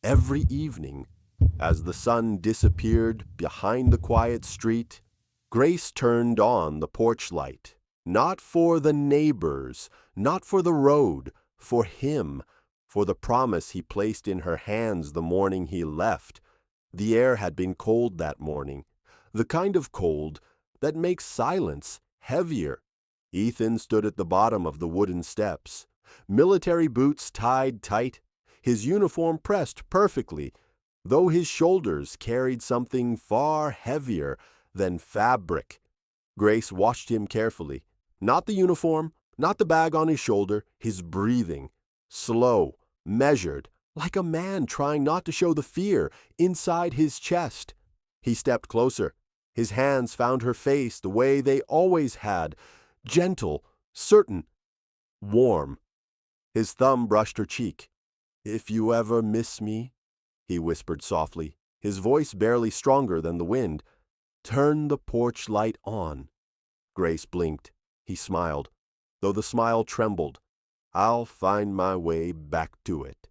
Every evening, as the sun disappeared behind the quiet street, Grace turned on the porch light. Not for the neighbors, not for the road, for him, for the promise he placed in her hands the morning he left. The air had been cold that morning, the kind of cold that makes silence heavier. Ethan stood at the bottom of the wooden steps, military boots tied tight, his uniform pressed perfectly, though his shoulders carried something far heavier than fabric. Grace watched him carefully. Not the uniform, not the bag on his shoulder, his breathing. Slow, measured, like a man trying not to show the fear inside his chest. He stepped closer. His hands found her face the way they always had, gentle, certain, warm. His thumb brushed her cheek. "If you ever miss me," he whispered softly, his voice barely stronger than the wind, "turn the porch light on." Grace blinked. He smiled, though the smile trembled. "I'll find my way back to it."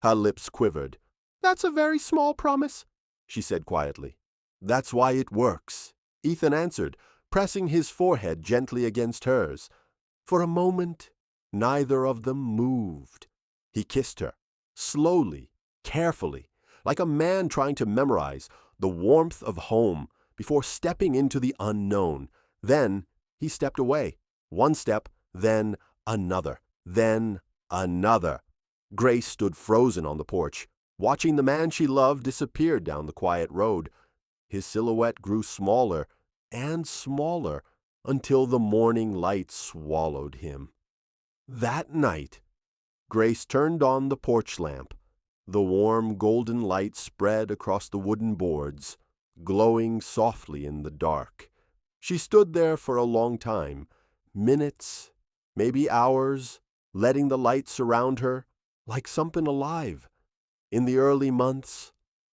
Her lips quivered. "That's a very small promise," she said quietly. "That's why it works," Ethan answered, pressing his forehead gently against hers. For a moment, neither of them moved. He kissed her, slowly, carefully, like a man trying to memorize the warmth of home before stepping into the unknown. Then he stepped away. One step, then another, then another. Grace stood frozen on the porch, watching the man she loved disappear down the quiet road. His silhouette grew smaller and smaller until the morning light swallowed him. That night, Grace turned on the porch lamp. The warm golden light spread across the wooden boards, glowing softly in the dark. She stood there for a long time, minutes, maybe hours, letting the light surround her like something alive. In the early months,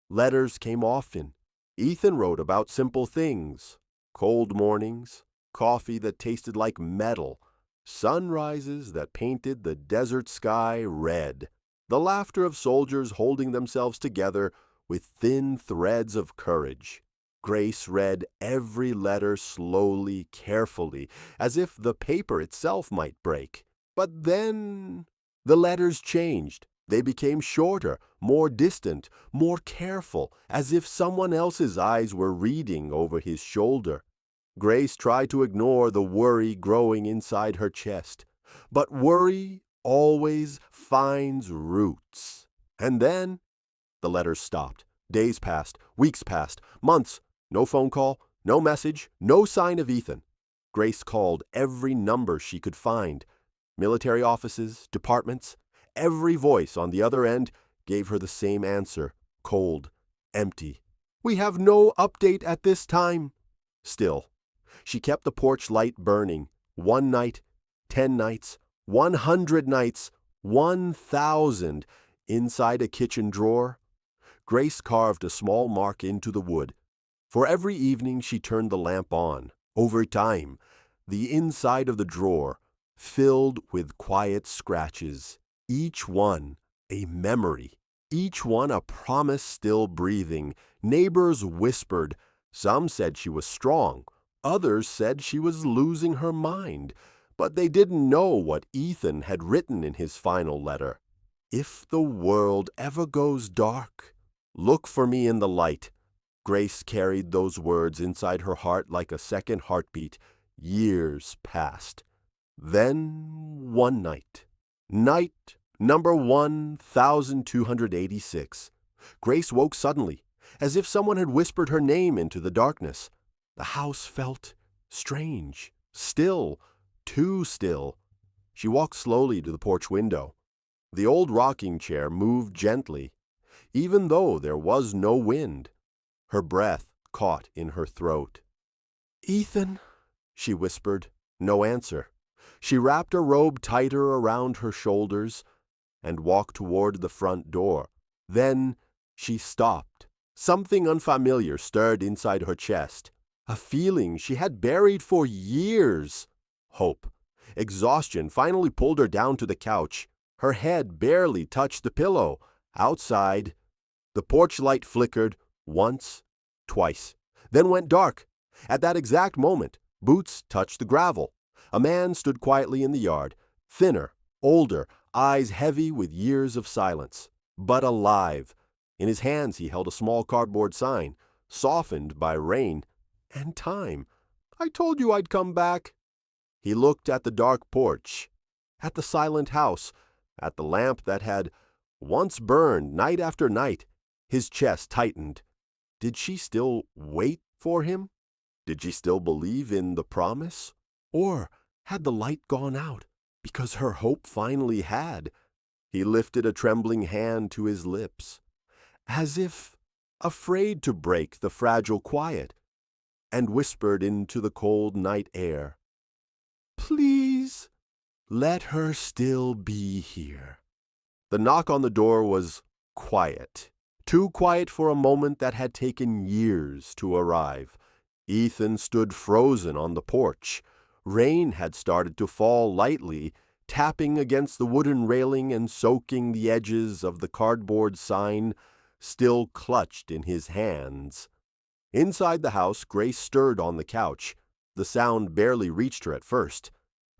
letters came often. Ethan wrote about simple things: cold mornings, coffee that tasted like metal, sunrises that painted the desert sky red, the laughter of soldiers holding themselves together with thin threads of courage. Grace read every letter slowly, carefully, as if the paper itself might break. But then the letters changed. They became shorter, more distant, more careful, as if someone else's eyes were reading over his shoulder. Grace tried to ignore the worry growing inside her chest. But worry always finds roots. And then the letters stopped. Days passed, weeks passed, months. No phone call, no message, no sign of Ethan. Grace called every number she could find. Military offices, departments. Every voice on the other end gave her the same answer: cold, empty. "We have no update at this time." Still, she kept the porch light burning. 1 night, 10 nights, 100 nights, 1,000. Inside a kitchen drawer, Grace carved a small mark into the wood. For every evening she turned the lamp on. Over time, the inside of the drawer filled with quiet scratches, each one a memory, each one a promise still breathing. Neighbors whispered. Some said she was strong. Others said she was losing her mind. But they didn't know what Ethan had written in his final letter. "If the world ever goes dark, look for me in the light." Grace carried those words inside her heart like a second heartbeat. Years passed. Then one night number 1286, Grace woke suddenly, as if someone had whispered her name into the darkness. The house felt strange, still, too still. She walked slowly to the porch window. The old rocking chair moved gently, even though there was no wind. Her breath caught in her throat. "Ethan," she whispered. No answer. She wrapped a robe tighter around her shoulders and walked toward the front door. Then she stopped. Something unfamiliar stirred inside her chest, a feeling she had buried for years. Hope. Exhaustion finally pulled her down to the couch. Her head barely touched the pillow. Outside, The porch light flickered once, twice, then went dark. At that exact moment, boots touched the gravel. A man stood quietly in the yard, thinner, older, eyes heavy with years of silence, but alive. In his hands he held a small cardboard sign, softened by rain and time. "I told you I'd come back." He looked at the dark porch, at the silent house, at the lamp that had once burned night after night. His chest tightened. Did she still wait for him? Did she still believe in the promise? Or had the light gone out because her hope finally had? He lifted a trembling hand to his lips, as if afraid to break the fragile quiet, and whispered into the cold night air, "Please, let her still be here." The knock on the door was quiet, too quiet for a moment that had taken years to arrive. Ethan stood frozen on the porch. Rain had started to fall lightly, tapping against the wooden railing and soaking the edges of the cardboard sign, still clutched in his hands. Inside the house, Grace stirred on the couch. The sound barely reached her at first.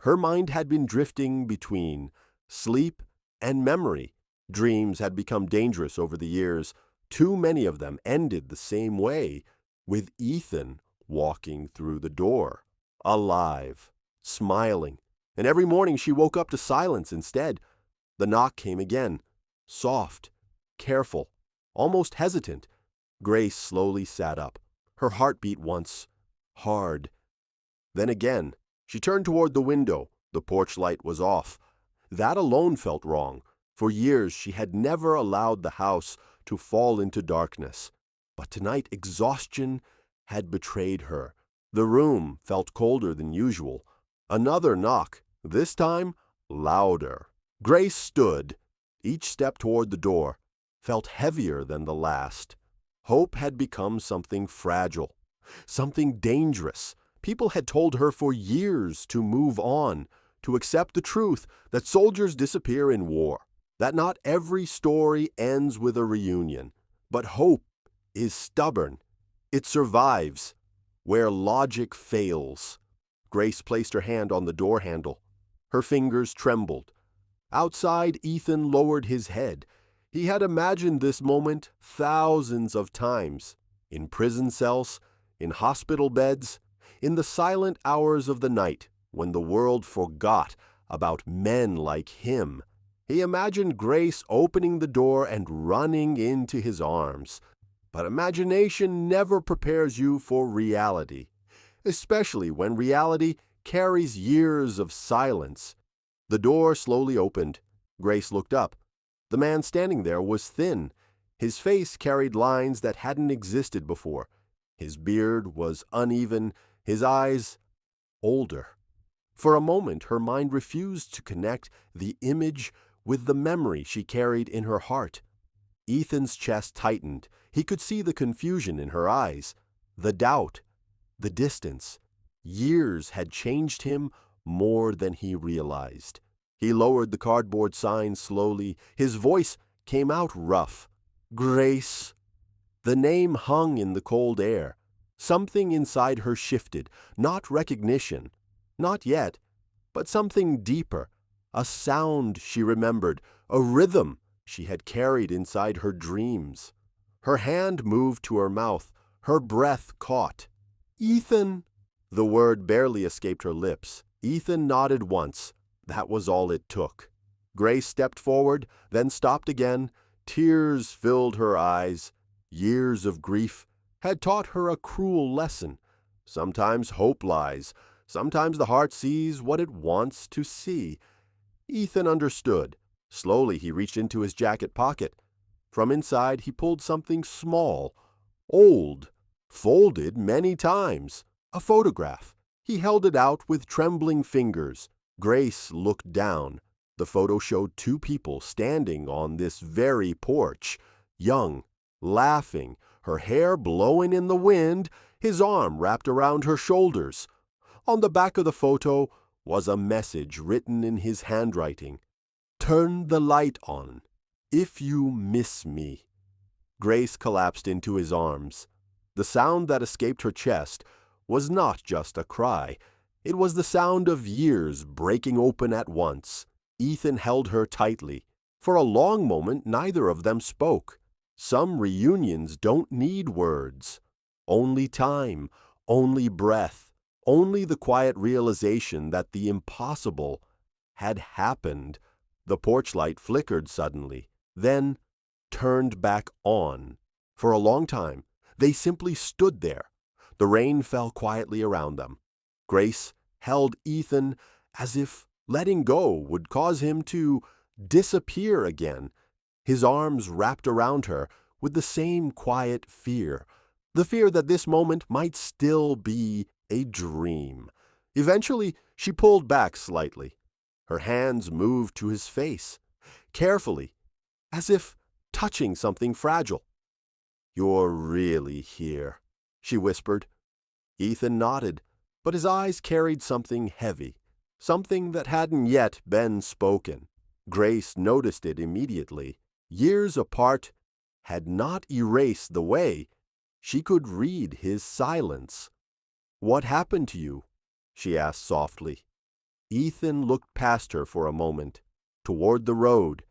Her mind had been drifting between sleep and memory. Dreams had become dangerous over the years. Too many of them ended the same way, with Ethan walking through the door, alive, smiling. And every morning she woke up to silence instead. The knock came again, soft, careful, almost hesitant. Grace slowly sat up. Her heart beat once, hard. Then again, she turned toward the window. The porch light was off. That alone felt wrong. For years she had never allowed the house to fall into darkness. But tonight exhaustion had betrayed her. The room felt colder than usual. Another knock, this time louder. Grace stood. Each step toward the door felt heavier than the last. Hope had become something fragile, something dangerous. People had told her for years to move on, to accept the truth that soldiers disappear in war, that not every story ends with a reunion. But hope is stubborn. It survives where logic fails. Grace placed her hand on the door handle. Her fingers trembled. Outside, Ethan lowered his head. He had imagined this moment thousands of times, in prison cells, in hospital beds, in the silent hours of the night when the world forgot about men like him. He imagined Grace opening the door and running into his arms. But imagination never prepares you for reality, especially when reality carries years of silence. The door slowly opened. Grace looked up. The man standing there was thin. His face carried lines that hadn't existed before. His beard was uneven, his eyes older. For a moment, her mind refused to connect the image with the memory she carried in her heart. Ethan's chest tightened. He could see the confusion in her eyes, the doubt, the distance. Years had changed him more than he realized. He lowered the cardboard sign slowly. His voice came out rough. "Grace." The name hung in the cold air. Something inside her shifted, not recognition, not yet, but something deeper, a sound she remembered, a rhythm she had carried inside her dreams. Her hand moved to her mouth, her breath caught. "Ethan." The word barely escaped her lips. Ethan nodded once. That was all it took. Grace stepped forward, then stopped again. Tears filled her eyes. Years of grief had taught her a cruel lesson. Sometimes hope lies. Sometimes the heart sees what it wants to see. Ethan understood. Slowly he reached into his jacket pocket. From inside he pulled something small, old, folded many times. A photograph. He held it out with trembling fingers. Grace looked down. The photo showed two people standing on this very porch, young, laughing, her hair blowing in the wind, his arm wrapped around her shoulders. On the back of the photo was a message written in his handwriting. "Turn the light on if you miss me." Grace collapsed into his arms. The sound that escaped her chest was not just a cry. It was the sound of years breaking open at once. Ethan held her tightly. For a long moment, neither of them spoke. Some reunions don't need words. Only time, only breath, only the quiet realization that the impossible had happened. The porch light flickered suddenly, then turned back on. For a long time, they simply stood there. The rain fell quietly around them. Grace held Ethan as if letting go would cause him to disappear again. His arms wrapped around her with the same quiet fear, the fear that this moment might still be a dream. Eventually, she pulled back slightly. Her hands moved to his face, carefully, as if touching something fragile. "You're really here," she whispered. Ethan nodded, but his eyes carried something heavy, something that hadn't yet been spoken. Grace noticed it immediately. Years apart had not erased the way she could read his silence. "What happened to you?" she asked softly. Ethan looked past her for a moment, toward the road,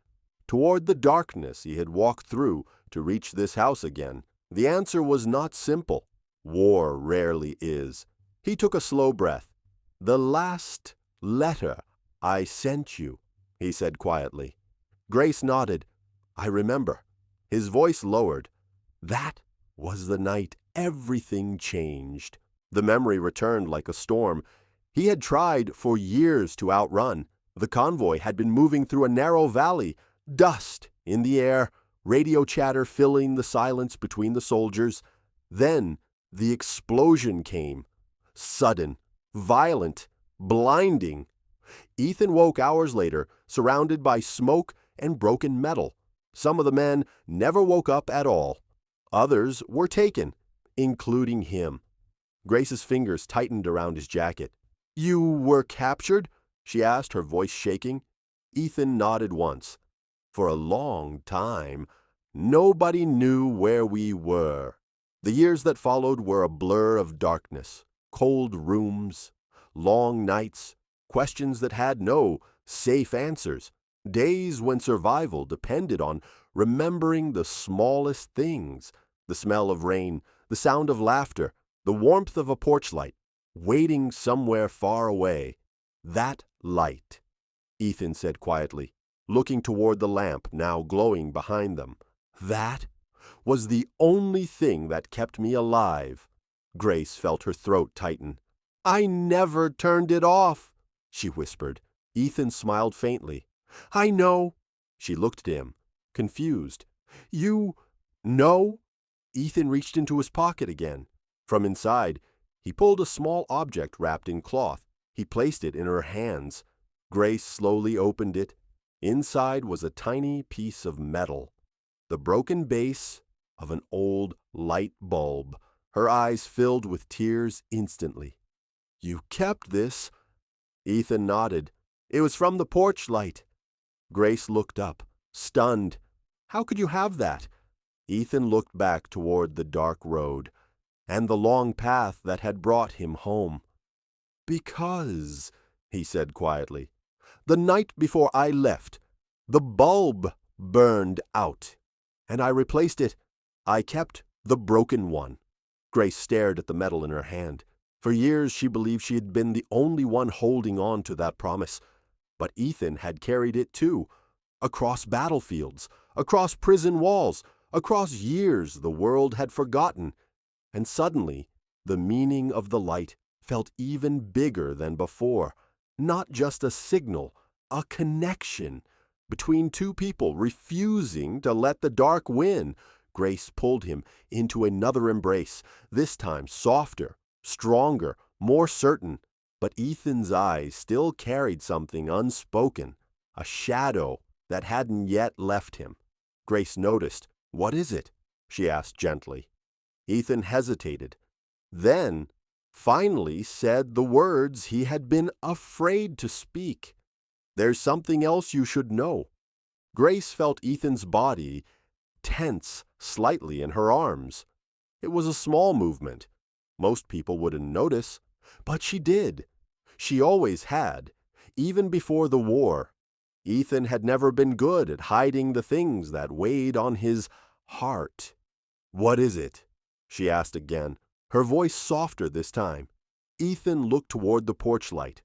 toward the darkness he had walked through to reach this house again. The answer was not simple. War rarely is. He took a slow breath. "The last letter I sent you," he said quietly. Grace nodded. "I remember." His voice lowered. "That was the night everything changed." The memory returned like a storm. He had tried for years to outrun. The convoy had been moving through a narrow valley, dust in the air, radio chatter filling the silence between the soldiers. Then the explosion came. Sudden, violent, blinding. Ethan woke hours later, surrounded by smoke and broken metal. Some of the men never woke up at all. Others were taken, including him. Grace's fingers tightened around his jacket. "You were captured?" she asked, her voice shaking. Ethan nodded once. "For a long time, nobody knew where we were." The years that followed were a blur of darkness, cold rooms, long nights, questions that had no safe answers, days when survival depended on remembering the smallest things, the smell of rain, the sound of laughter, the warmth of a porch light, waiting somewhere far away. "That light," Ethan said quietly, looking toward the lamp now glowing behind them. "That was the only thing that kept me alive." Grace felt her throat tighten. "I never turned it off," she whispered. Ethan smiled faintly. "I know." She looked at him, confused. "You know?" Ethan reached into his pocket again. From inside, he pulled a small object wrapped in cloth. He placed it in her hands. Grace slowly opened it. Inside was a tiny piece of metal, the broken base of an old light bulb. Her eyes filled with tears instantly. "You kept this?" Ethan nodded. "It was from the porch light." Grace looked up, stunned. "How could you have that?" Ethan looked back toward the dark road and the long path that had brought him home. "Because," he said quietly, "the night before I left, the bulb burned out, and I replaced it. I kept the broken one." Grace stared at the metal in her hand. For years she believed she had been the only one holding on to that promise. But Ethan had carried it too, across battlefields, across prison walls, across years the world had forgotten. And suddenly, the meaning of the light felt even bigger than before. Not just a signal, a connection between two people refusing to let the dark win. Grace pulled him into another embrace, this time softer, stronger, more certain. But Ethan's eyes still carried something unspoken, a shadow that hadn't yet left him. Grace noticed. "What is it?" she asked gently. Ethan hesitated, then finally said the words he had been afraid to speak. "There's something else you should know." Grace felt Ethan's body tense slightly in her arms. It was a small movement. Most people wouldn't notice, but she did. She always had, even before the war. Ethan had never been good at hiding the things that weighed on his heart. "What is it?" she asked again, her voice softer this time. Ethan looked toward the porch light.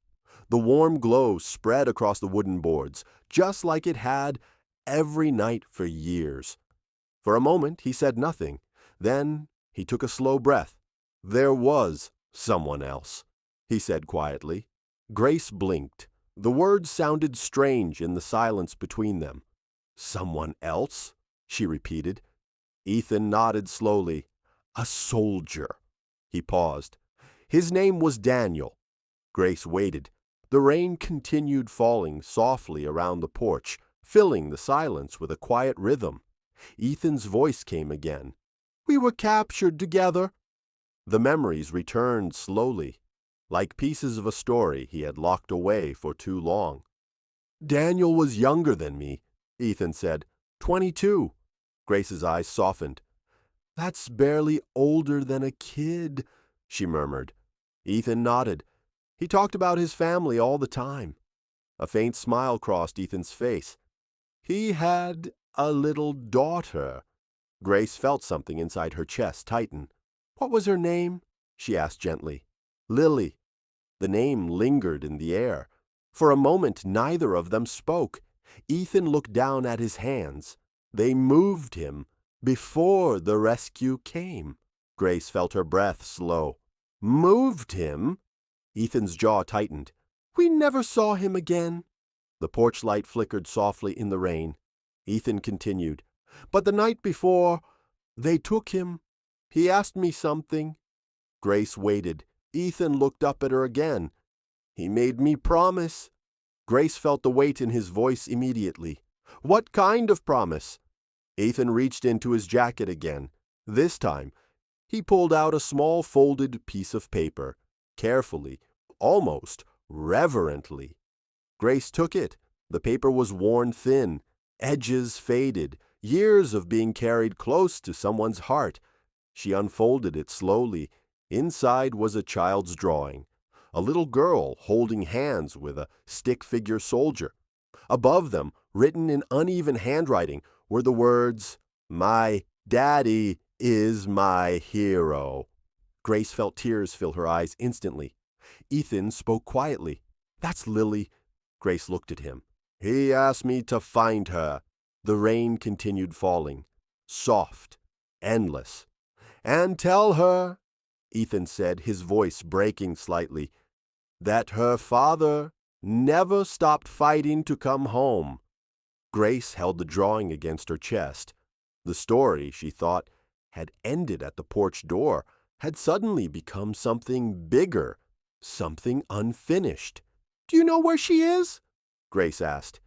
The warm glow spread across the wooden boards, just like it had every night for years. For a moment he said nothing. Then he took a slow breath. "There was someone else," he said quietly. Grace blinked. The words sounded strange in the silence between them. "Someone else?" she repeated. Ethan nodded slowly. "A soldier." He paused. "His name was Daniel." Grace waited. The rain continued falling softly around the porch, filling the silence with a quiet rhythm. Ethan's voice came again. "We were captured together." The memories returned slowly, like pieces of a story he had locked away for too long. "Daniel was younger than me," Ethan said. 22. Grace's eyes softened. "That's barely older than a kid," she murmured. Ethan nodded. He talked about his family all the time. A faint smile crossed Ethan's face. "He had a little daughter." Grace felt something inside her chest tighten. "What was her name?" she asked gently. "Lily." The name lingered in the air. For a moment neither of them spoke. Ethan looked down at his hands. They moved him before the rescue came. Grace felt her breath slow. "Moved him?" Ethan's jaw tightened. "We never saw him again." The porch light flickered softly in the rain. Ethan continued. "But the night before, they took him. He asked me something." Grace waited. Ethan looked up at her again. "He made me promise." Grace felt the weight in his voice immediately. "What kind of promise?" Ethan reached into his jacket again. This time, he pulled out a small folded piece of paper. Carefully, almost reverently. Grace took it. The paper was worn thin, edges faded, years of being carried close to someone's heart. She unfolded it slowly. Inside was a child's drawing. A little girl holding hands with a stick-figure soldier. Above them, written in uneven handwriting, were the words, "My daddy is my hero." Grace felt tears fill her eyes instantly. Ethan spoke quietly. "That's Lily." Grace looked at him. "He asked me to find her." The rain continued falling, soft, endless. "And tell her," Ethan said, his voice breaking slightly, "that her father never stopped fighting to come home." Grace held the drawing against her chest. The story, she thought, had ended at the porch door, had suddenly become something bigger, something unfinished. "Do you know where she is?" Grace asked.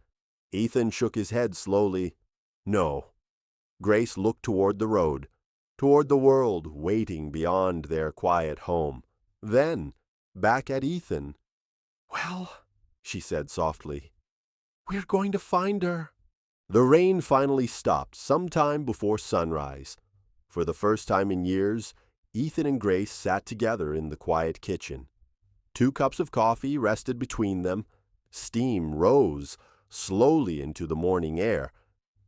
Ethan shook his head slowly. "No." Grace looked toward the road, toward the world waiting beyond their quiet home. Then, back at Ethan. "Well," she said softly, "we're going to find her." The rain finally stopped sometime before sunrise. For the first time in years, Ethan and Grace sat together in the quiet kitchen. 2 cups of coffee rested between them. Steam rose slowly into the morning air.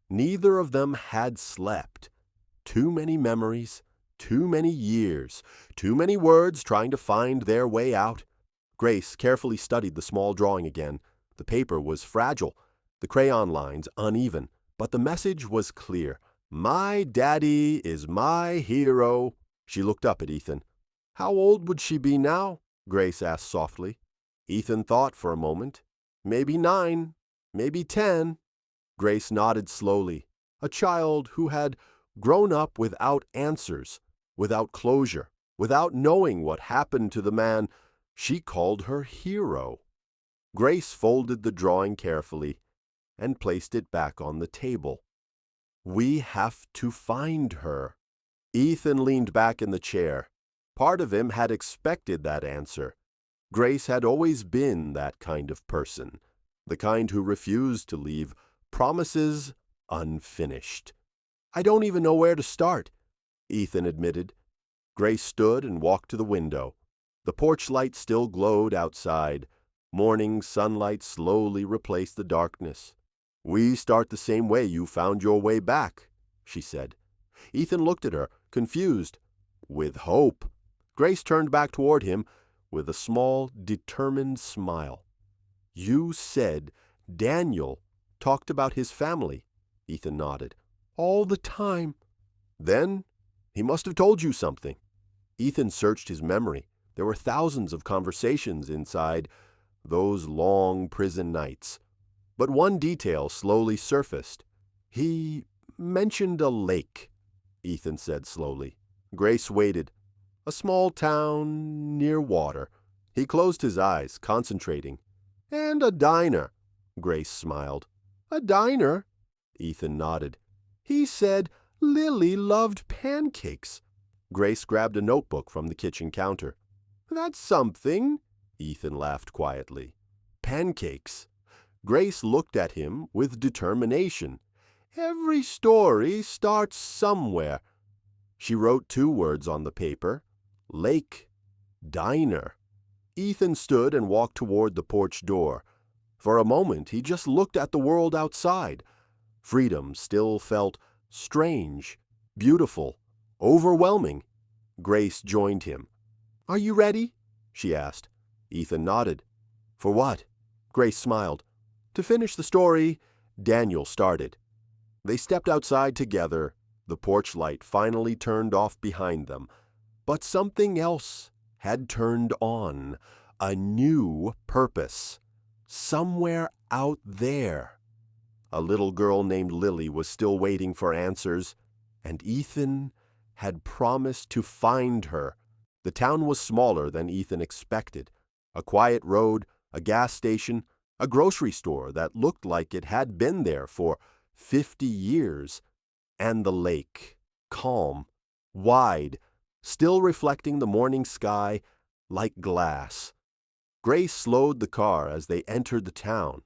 Neither of them had slept. Too many memories, too many years, too many words trying to find their way out. Grace carefully studied the small drawing again. The paper was fragile, the crayon lines uneven, but the message was clear. "My daddy is my hero." She looked up at Ethan. "How old would she be now?" Grace asked softly. Ethan thought for a moment. "Maybe 9, maybe 10. Grace nodded slowly. A child who had grown up without answers, without closure, without knowing what happened to the man she called her hero. Grace folded the drawing carefully and placed it back on the table. "We have to find her." Ethan leaned back in the chair. Part of him had expected that answer. Grace had always been that kind of person, the kind who refused to leave promises unfinished. I don't even know where to start, Ethan admitted. Grace stood and walked to the window. The porch light still glowed outside. Morning sunlight slowly replaced the darkness. We start the same way you found your way back, she said. Ethan looked at her, confused. With hope. Grace turned back toward him with a small, determined smile. You said Daniel talked about his family, Ethan nodded. All the time. Then he must have told you something. Ethan searched his memory. There were thousands of conversations inside those long prison nights. But one detail slowly surfaced. He mentioned a lake, Ethan said slowly. Grace waited. A small town near water. He closed his eyes, concentrating. And a diner, Grace smiled. A diner? Ethan nodded. He said Lily loved pancakes. Grace grabbed a notebook from the kitchen counter. That's something, Ethan laughed quietly. Pancakes. Grace looked at him with determination. Every story starts somewhere. She wrote 2 words on the paper. Lake. Diner. Ethan stood and walked toward the porch door. For a moment, he just looked at the world outside. Freedom still felt strange, beautiful, overwhelming. Grace joined him. Are you ready? She asked. Ethan nodded. For what? Grace smiled. To finish the story, Daniel started. They stepped outside together. The porch light finally turned off behind them. But something else had turned on. A new purpose. Somewhere out there. A little girl named Lily was still waiting for answers, and Ethan had promised to find her. The town was smaller than Ethan expected. A quiet road, a gas station, a grocery store that looked like it had been there for 50 years, and the lake, calm, wide, still reflecting the morning sky like glass. Grace slowed the car as they entered the town.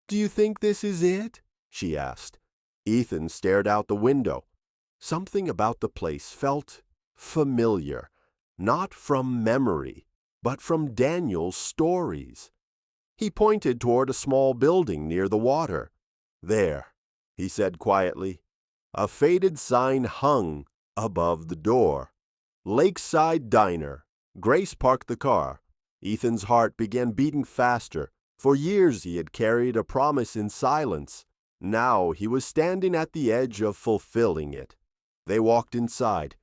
Do you think this is it? She asked. Ethan stared out the window. Something about the place felt familiar, not from memory, but from Daniel's stories. He pointed toward a small building near the water. There, he said quietly. A faded sign hung above the door. Lakeside Diner. Grace parked the car. Ethan's heart began beating faster. For years he had carried a promise in silence. Now he was standing at the edge of fulfilling it. They walked inside.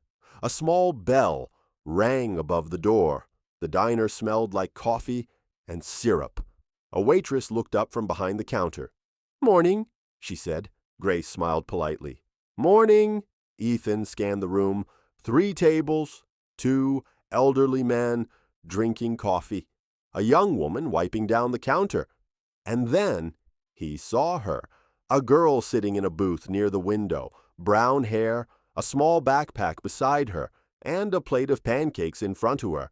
A small bell rang above the door. The diner smelled like coffee and syrup. A waitress looked up from behind the counter. Morning, she said. Grace smiled politely. Morning. Ethan scanned the room. 3 tables, 2 elderly men drinking coffee, a young woman wiping down the counter. And then he saw her, a girl sitting in a booth near the window, brown hair, a small backpack beside her, and a plate of pancakes in front of her.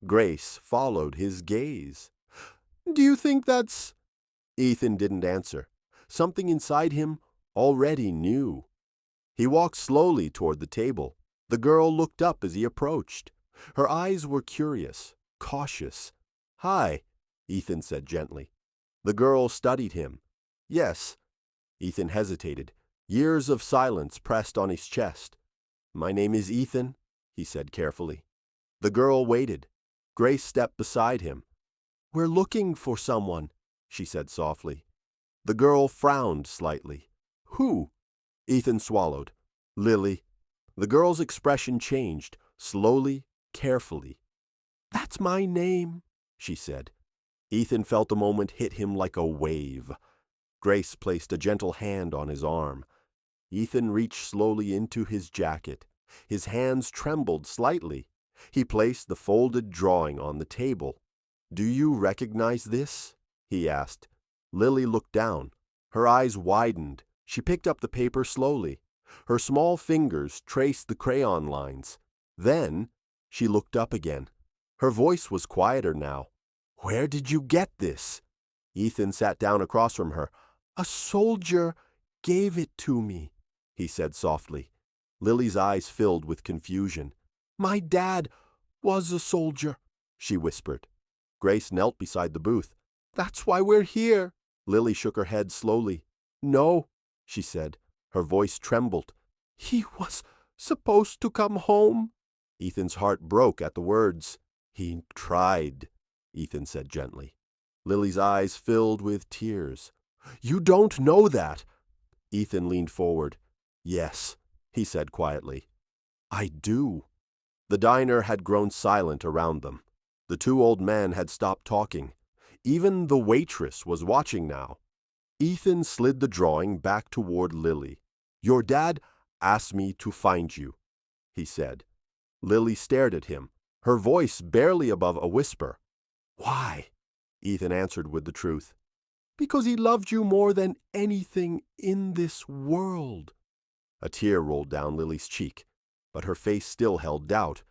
Grace followed his gaze. Do you think that's... Ethan didn't answer. Something inside him already knew. He walked slowly toward the table. The girl looked up as he approached. Her eyes were curious, cautious. Hi, Ethan said gently. The girl studied him. Yes. Ethan hesitated. Years of silence pressed on his chest. My name is Ethan, he said carefully. The girl waited. Grace stepped beside him. We're looking for someone, she said softly. The girl frowned slightly. Who? Ethan swallowed. Lily. The girl's expression changed, slowly, carefully. That's my name, she said. Ethan felt the moment hit him like a wave. Grace placed a gentle hand on his arm. Ethan reached slowly into his jacket. His hands trembled slightly. He placed the folded drawing on the table. Do you recognize this? He asked. Lily looked down. Her eyes widened. She picked up the paper slowly. Her small fingers traced the crayon lines. Then she looked up again. Her voice was quieter now. Where did you get this? Ethan sat down across from her. A soldier gave it to me. he said softly. Lily's eyes filled with confusion. My dad was a soldier, she whispered. Grace knelt beside the booth. That's why we're here. Lily shook her head slowly. No, she said. Her voice trembled. He was supposed to come home. Ethan's heart broke at the words. He tried, Ethan said gently. Lily's eyes filled with tears. You don't know that. Ethan leaned forward. Yes, he said quietly. I do. The diner had grown silent around them. The two old men had stopped talking. Even the waitress was watching now. Ethan slid the drawing back toward Lily. Your dad asked me to find you, he said. Lily stared at him, her voice barely above a whisper. Why? Ethan answered with the truth. Because he loved you more than anything in this world. A tear rolled down Lily's cheek, but her face still held doubt.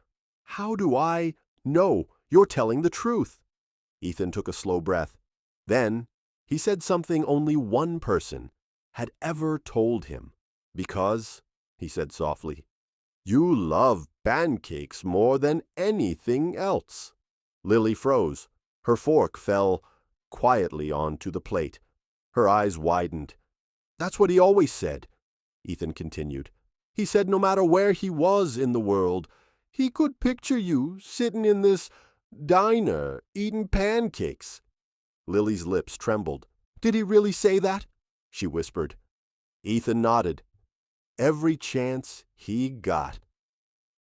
How do I know you're telling the truth? Ethan took a slow breath. Then he said something only one person had ever told him. Because, he said softly, you love pancakes more than anything else. Lily froze. Her fork fell quietly onto the plate. Her eyes widened. That's what he always said, Ethan continued. He said no matter where he was in the world, he could picture you sitting in this diner eating pancakes. Lily's lips trembled. Did he really say that? She whispered. Ethan nodded. Every chance he got.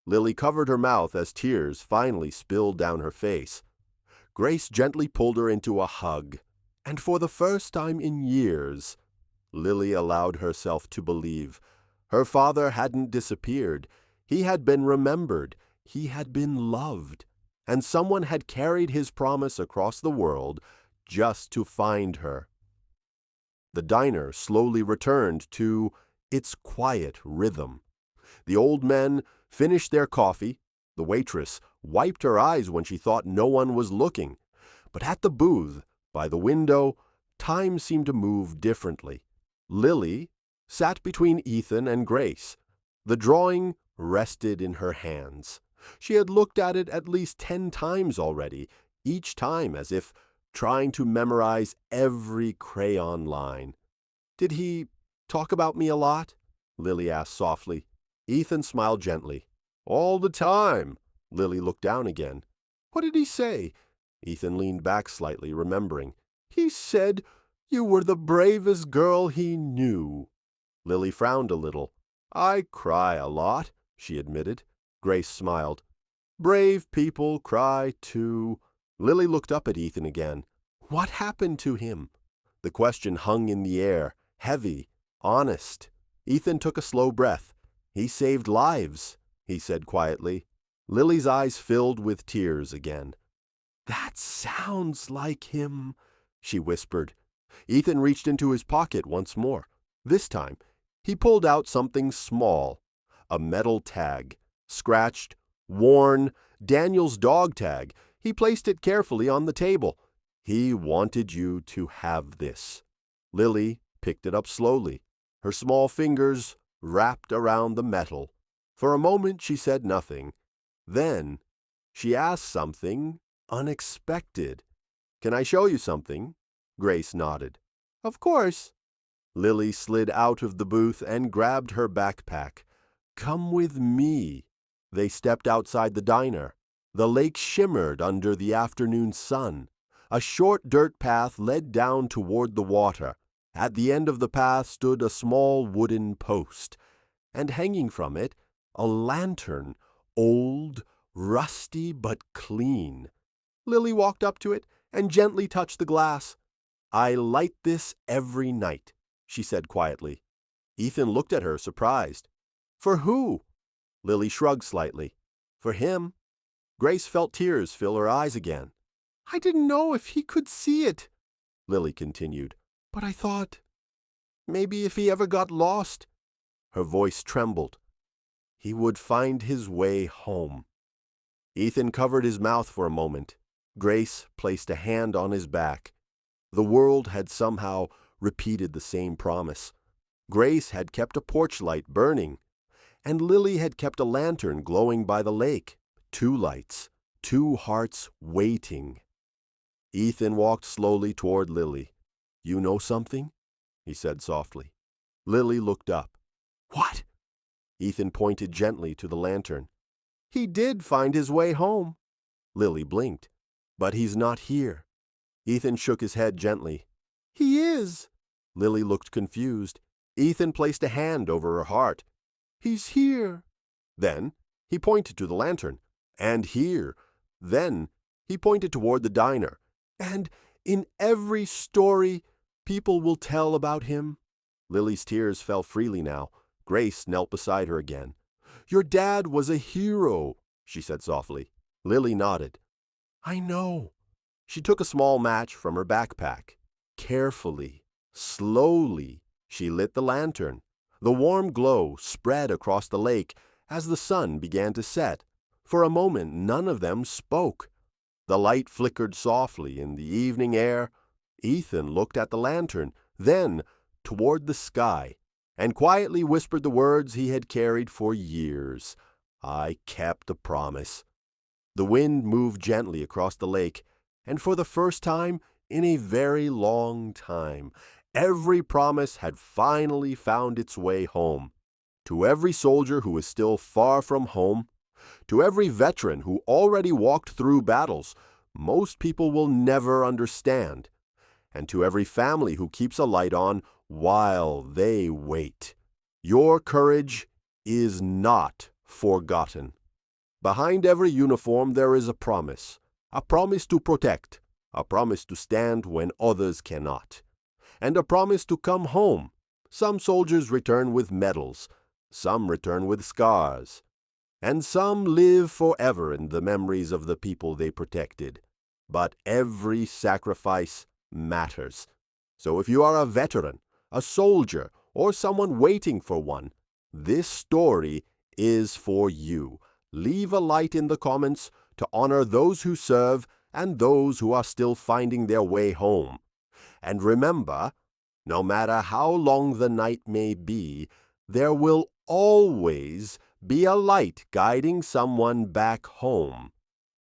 Lily covered her mouth as tears finally spilled down her face. Grace gently pulled her into a hug, and for the first time in years, Lily allowed herself to believe. Her father hadn't disappeared. He had been remembered. He had been loved. And someone had carried his promise across the world just to find her. The diner slowly returned to its quiet rhythm. The old men finished their coffee. The waitress wiped her eyes when she thought no one was looking. But at the booth, by the window, time seemed to move differently. Lily sat between Ethan and Grace. The drawing rested in her hands. She had looked at least 10 times already, each time as if trying to memorize every crayon line. Did he talk about me a lot? Lily asked softly. Ethan smiled gently. All the time. Lily looked down again. What did he say? Ethan leaned back slightly, remembering. He said you were the bravest girl he knew. Lily frowned a little. I cry a lot, she admitted. Grace smiled. Brave people cry too. Lily looked up at Ethan again. What happened to him? The question hung in the air, heavy, honest. Ethan took a slow breath. He saved lives, he said quietly. Lily's eyes filled with tears again. That sounds like him, she whispered. Ethan reached into his pocket once more. This time, he pulled out something small, a metal tag, scratched, worn, Daniel's dog tag. He placed it carefully on the table. He wanted you to have this. Lily picked it up slowly, her small fingers wrapped around the metal. For a moment she said nothing. Then she asked something unexpected. Can I show you something? Grace nodded. Of course. Lily slid out of the booth and grabbed her backpack. Come with me. They stepped outside the diner. The lake shimmered under the afternoon sun. A short dirt path led down toward the water. At the end of the path stood a small wooden post, and hanging from it, a lantern, old, rusty, but clean. Lily walked up to it and gently touched the glass. I light this every night, she said quietly. Ethan looked at her, surprised. For who? Lily shrugged slightly. For him. Grace felt tears fill her eyes again. I didn't know if he could see it, Lily continued. But I thought, maybe if he ever got lost. Her voice trembled. He would find his way home. Ethan covered his mouth for a moment. Grace placed a hand on his back. The world had somehow repeated the same promise. Grace had kept a porch light burning, and Lily had kept a lantern glowing by the lake. 2 lights, 2 hearts waiting. Ethan walked slowly toward Lily. "You know something?" he said softly. Lily looked up. "What?" Ethan pointed gently to the lantern. "He did find his way home." Lily blinked. "But he's not here." Ethan shook his head gently. "He is." Lily looked confused. Ethan placed a hand over her heart. "He's here." Then he pointed to the lantern. "And here." Then he pointed toward the diner. "And in every story people will tell about him." Lily's tears fell freely now. Grace knelt beside her again. "Your dad was a hero," she said softly. Lily nodded. "I know." She took a small match from her backpack. Carefully, slowly, she lit the lantern. The warm glow spread across the lake as the sun began to set. For a moment, none of them spoke. The light flickered softly in the evening air. Ethan looked at the lantern, then toward the sky, and quietly whispered the words he had carried for years. "I kept a promise." The wind moved gently across the lake, and for the first time in a very long time, every promise had finally found its way home. To every soldier who is still far from home, to every veteran who already walked through battles most people will never understand, and to every family who keeps a light on while they wait, your courage is not forgotten. Behind every uniform there is a promise to protect, a promise to stand when others cannot, and a promise to come home. Some soldiers return with medals, some return with scars, and some live forever in the memories of the people they protected. But every sacrifice matters. So if you are a veteran, a soldier, or someone waiting for one, this story is for you. Leave a light in the comments to honor those who serve and those who are still finding their way home. And remember, no matter how long the night may be, there will always be a light guiding someone back home.